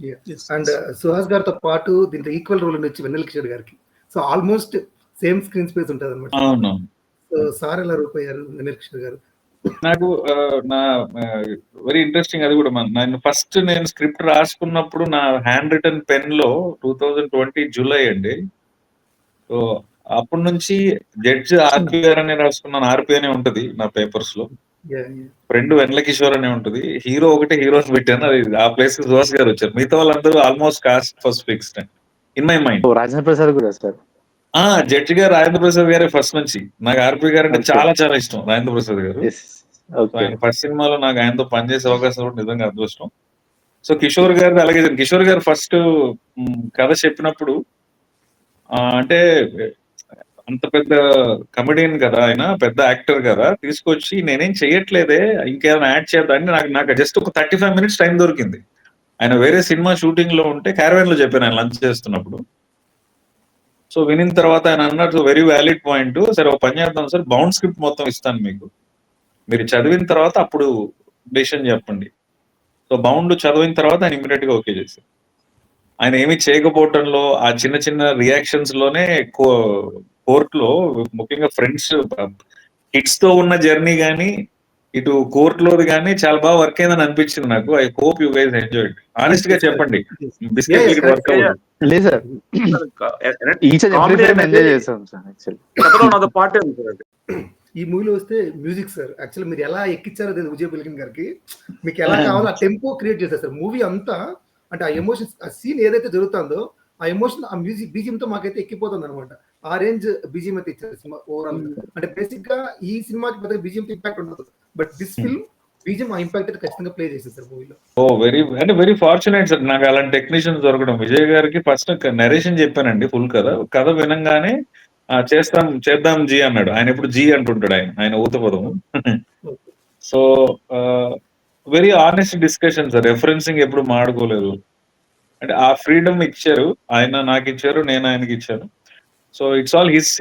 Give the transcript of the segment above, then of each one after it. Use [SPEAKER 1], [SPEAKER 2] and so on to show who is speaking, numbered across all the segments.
[SPEAKER 1] Yes.
[SPEAKER 2] And Suhas గారితో పాటు దీంట్లో ఈక్వల్ రోల్ ఉండొచ్చు వెన్నెల కిషోర్ గారికి. So almost same screen space ఉంటుంది అనమాట.
[SPEAKER 3] అవును.
[SPEAKER 2] సో సార్ ఎలా రూపోయారు వెన్నెల కిషోర్ గారు?
[SPEAKER 3] నాకు నా వెరీ ఇంట్రెస్టింగ్ అది కూడా. నేను ఫస్ట్ స్క్రిప్ట్ రాసుకున్నప్పుడు నా హ్యాండ్ రిటన్ పెన్ లో 2020 జూలై అండి. సో అప్పటి నుంచి జడ్జ్ ఆర్పి గారు అనే రాసుకున్నాను. ఆర్పి అనే ఉంటది నా పేపర్స్ లో. ఫ్రెండ్ వెన్నెల కిషోర్ అనే ఉంటది. హీరో ఒకటే హీరోని పెట్టాను. అది ఆ ప్లేస్ కి సుహాస్ గారు వచ్చారు. మిగతా వాళ్ళందరూ almost cost first fixed in my mind.
[SPEAKER 4] Rajendra Prasad కూడా సార్.
[SPEAKER 3] జడ్జి గారు రాజేంద్ర ప్రసాద్ గారే ఫస్ట్ నుంచి. నాకు ఆర్పి గారు అంటే చాలా చాలా ఇష్టం. రాజేంద్ర ప్రసాద్ గారు ఆయన ఫస్ట్ సినిమాలో నాకు ఆయనతో పనిచేసే అవకాశం కూడా నిజంగా అదృష్టం. సో కిషోర్ గారు అలాగే. కిషోర్ గారు ఫస్ట్ కథ చెప్పినప్పుడు అంటే అంత పెద్ద కమెడియన్ కదా, ఆయన పెద్ద యాక్టర్ కదా, తీసుకొచ్చి నేనేం చెయ్యట్లేదే ఇంకేమైనా యాడ్ చేద్దామని నాకు జస్ట్ ఒక 35 minutes టైం దొరికింది. ఆయన వేరే సినిమా షూటింగ్ లో ఉంటే క్యారవాన్ లో చెప్పాను ఆయన లంచ్ చేస్తున్నప్పుడు. సో వినిన తర్వాత ఆయన అన్నట్టు వెరీ వ్యాలిడ్ పాయింట్. సరే ఒక పని చేద్దాం సార్, బౌండ్ స్క్రిప్ట్ మొత్తం ఇస్తాను మీకు, మీరు చదివిన తర్వాత అప్పుడు డెసిషన్ చెప్పండి. సో బౌండ్ చదివిన తర్వాత ఆయన ఇమీడియట్ గా ఓకే చేశారు. ఆయన ఏమి చేయకపోవటంలో ఆ చిన్న చిన్న రియాక్షన్స్ లోనే కోర్ట్ లో ముఖ్యంగా ఫ్రెండ్స్ కిడ్స్ తో ఉన్న జర్నీ గానీ ఇటు కోర్ట్ లోది కానీ చాలా బాగా వర్క్ అయిందని అనిపించింది నాకు. I hope you guys enjoyed. Honest గా చెప్పండి, బిస్కెట్ వర్క్ అవ్వదు.
[SPEAKER 4] లేదు సార్,
[SPEAKER 2] ఈ మూవీలో వస్తే మ్యూజిక్ సార్, యాక్చువల్లీ మీరు ఎలా ఎక్కించారో తెలియదు విజయ్ బిల్కిన్ గారికి. మీకు ఎలా కావాలో ఆ టెంపో క్రియేట్ చేశారు సార్. మూవీ అంతా అంటే ఆ ఎమోషన్స్, ఆ సీన్ ఏదైతే జరుగుతుందో ఆ ఎమోషన్ ఆ మ్యూజిక్ బీజియం తో మాకైతే ఎక్కిపోతుంది అనమాట. ఆ రేంజ్ బీజియం అయితే ఇచ్చారు సినిమా ఓవరాల్. అంటే బేసిక్ గా ఈ సినిమాకి పెద్ద బీజియం ఇంపాక్ట్ ఉండదు, బట్ దిస్ ఫిల్మ్ బీజియం ఆ ఇంపాక్ట్ అయితే ఖచ్చితంగా ప్లే చేసేది సార్ మూవీలో.
[SPEAKER 3] వెరీ ఫార్చునేట్ సార్ నాకు అలాంటి టెక్నీషియన్స్ దొరకడం. విజయ్ గారికి ఫస్ట్ నరేషన్ చెప్పానండి ఫుల్ కథ వినంగానే చేద్దాం జీ అన్నాడు. ఆయన ఎప్పుడు జీ అంటుంటాడు, ఆయన ఊతపదం. So very honest discussion sir. Referencing ఎప్పుడు మాడుకోలేదు. అంటే ఆ ఫ్రీడమ్ ఇచ్చారు ఆయన, నాకు ఇచ్చారు, నేను ఆయనకి ఇచ్చాను. So it's all his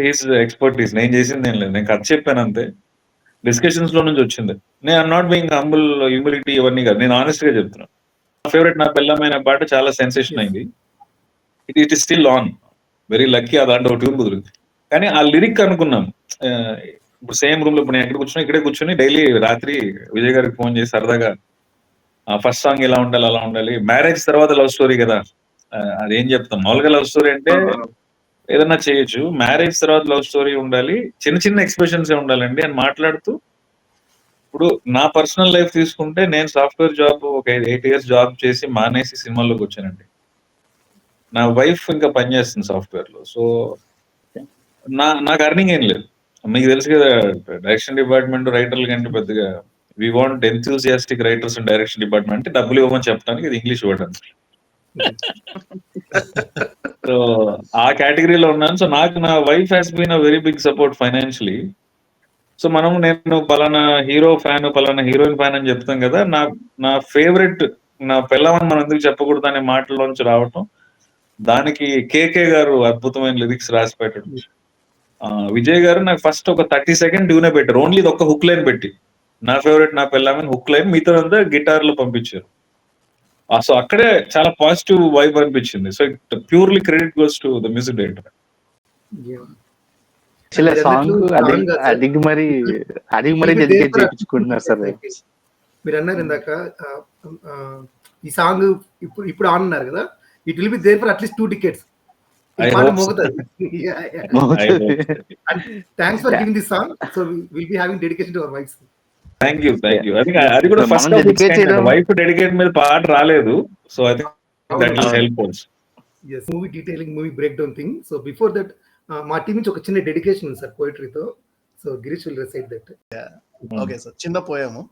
[SPEAKER 3] expertise. నేను చేసింది ఏం లేదు, నేను కథ చెప్పాను అంతే. డిస్కషన్స్ లో నుంచి వచ్చింది. నేను ఐఎమ్ నాట్ బీయింగ్ హ్యూమిలిటీ ఇవన్నీ కాదు, నేను ఆనెస్ట్ గా చెప్తున్నాను. నా ఫేవరెట్ నా పిల్లమైన పాట చాలా సెన్సేషన్ అయింది. It is still on. Very lucky ఆ దాంట్లో ట్యూన్ కుదిరింది. కానీ ఆ లిరిక్ అనుకున్నాం ఇప్పుడు సేమ్ రూమ్ లో. ఇప్పుడు నేను ఎక్కడ కూర్చున్నా ఇక్కడే కూర్చొని డైలీ రాత్రి విజయ్ గారికి ఫోన్ చేసి సరదాగా ఫస్ట్ సాంగ్ ఎలా ఉండాలి అలా ఉండాలి. మ్యారేజ్ తర్వాత లవ్ స్టోరీ కదా, అదేం చెప్తాం. మామూలుగా లవ్ స్టోరీ అంటే ఏదన్నా చేయొచ్చు, మ్యారేజ్ తర్వాత లవ్ స్టోరీ ఉండాలి, చిన్న చిన్న ఎక్స్ప్రెషన్స్ ఉండాలండి అని మాట్లాడుతూ. ఇప్పుడు నా పర్సనల్ లైఫ్ తీసుకుంటే నేను సాఫ్ట్వేర్ జాబ్ ఒక 8 years జాబ్ చేసి మానేసి సినిమాల్లోకి వచ్చానండి. నా వైఫ్ ఇంకా పనిచేస్తుంది సాఫ్ట్వేర్ లో. సో నాకు అర్నింగ్ ఏం లేదు. మీకు తెలుసు కదా, డైరెక్షన్ డిపార్ట్మెంట్ రైటర్లు కంటే పెద్దగా we want enthusiastic writers and direction department. అంటే డబ్బులు ఇవ్వమని చెప్పడానికి, ఇది ఇంగ్లీష్ ఇవ్వడానికి. సో ఆ కేటగిరీలో ఉన్నాను. సో నాకు నా wife has been a very big support financially. So నేను పలానా హీరో ఫ్యాన్, పలానా హీరోయిన్ ఫ్యాన్ అని చెప్తాం కదా, నా ఫేవరెట్ నా పిల్లవని మనం ఎందుకు చెప్పకూడదు అనే మాటల్లోంచి రావటం. దానికి కేకే గారు అద్భుతమైన లిరిక్స్ రాసి పెట్టడం. విజయ్ గారు నాకు ఫస్ట్ ఒక 30 seconds ట్యూనే పెట్టారు. ఓన్లీ ఇది ఒక్క హుక్ లైన్ పెట్టి, నా ఫేవరెట్ నా పిల్లమని హుక్ లైన్, మిగతా అంతా గిటార్ లో పంపించారు. సో అక్కడే చాలా పాజిటివ్ వైబ్ అనిపించింది. So it purely credit goes to the music director.
[SPEAKER 2] మీరు అన్నారు ఇందాక ఈ సాంగ్ ఇప్పుడు ఆన్ అన్నారు కదా, it will be there for at least 2 decades. Thanks for giving this song. So will be having dedication to our wives.
[SPEAKER 3] Thank you. అది కూడా first wife dedicate మీద పాట రాలేదు. So I think that will help us.
[SPEAKER 2] yes, movie detailing, movie break down thing. So before that మా team నుంచి ఒక చిన్న dedication ఉంది సార్ పోయిటరీతో. So Girish will recite that.
[SPEAKER 1] Okay sir, చిన్న పోయము.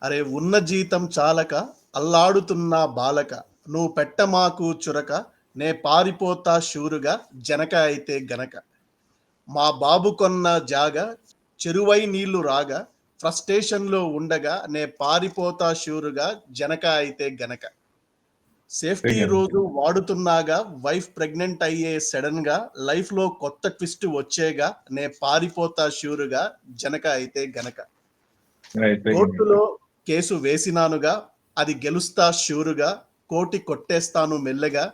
[SPEAKER 1] అరే ఉన్న జీతం చాలక అల్లాడుతున్న బాలక, నువ్వు పెట్టమాకు చురక, నే పారిపోతా షూరుగా జనక అయితే గనక, మా బాబు కొన్న జాగా చెరువై నీళ్లు రాగా, ఫ్రస్ట్రేషన్ లో ఉండగా నే పారిపోతా షూరుగా జనక అయితే గనక, సేఫ్టీ రోజు వాడుతున్నాగా వైఫ్ ప్రెగ్నెంట్ అయ్యే సడన్ గా, లైఫ్ లో కొత్త ట్విస్ట్ వచ్చేగా నే పారిపోతా షూరుగా జనక అయితే గనక, కేసు వేసినానుగా, అది గెలుస్తా షూరుగా, కోటి కొట్టేస్తాను మెల్లగా,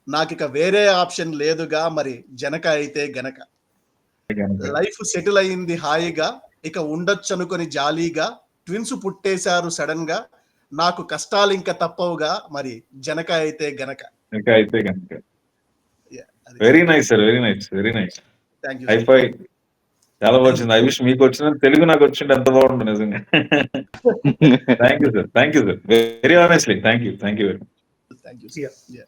[SPEAKER 1] నాకిక వేరే ఆప్షన్ లేదుగా, మరి జనక అయితే గనక. లైఫ్ సెటిల్ అయింది హాయిగా, ఇక ఉండొచ్చనుకొని జాలీగా, ట్విన్స్ పుట్టేశారు సడన్ గా, నాకు కష్టాలు ఇంకా తప్పవుగా, మరి జనక అయితే గనక.
[SPEAKER 3] ఇంకా అయితే కనుక very nice sir, very nice, very nice.
[SPEAKER 1] Thank you.
[SPEAKER 3] Hifi చాలా వచ్చింది. ఐ విష్ మీకు వచ్చిన తెలుగు నాకు వచ్చింది ఎంత బాగుంటుంది నిజంగా. Thank you sir, thank you sir, very honestly thank you very much.
[SPEAKER 1] Thank you.
[SPEAKER 2] Yeah.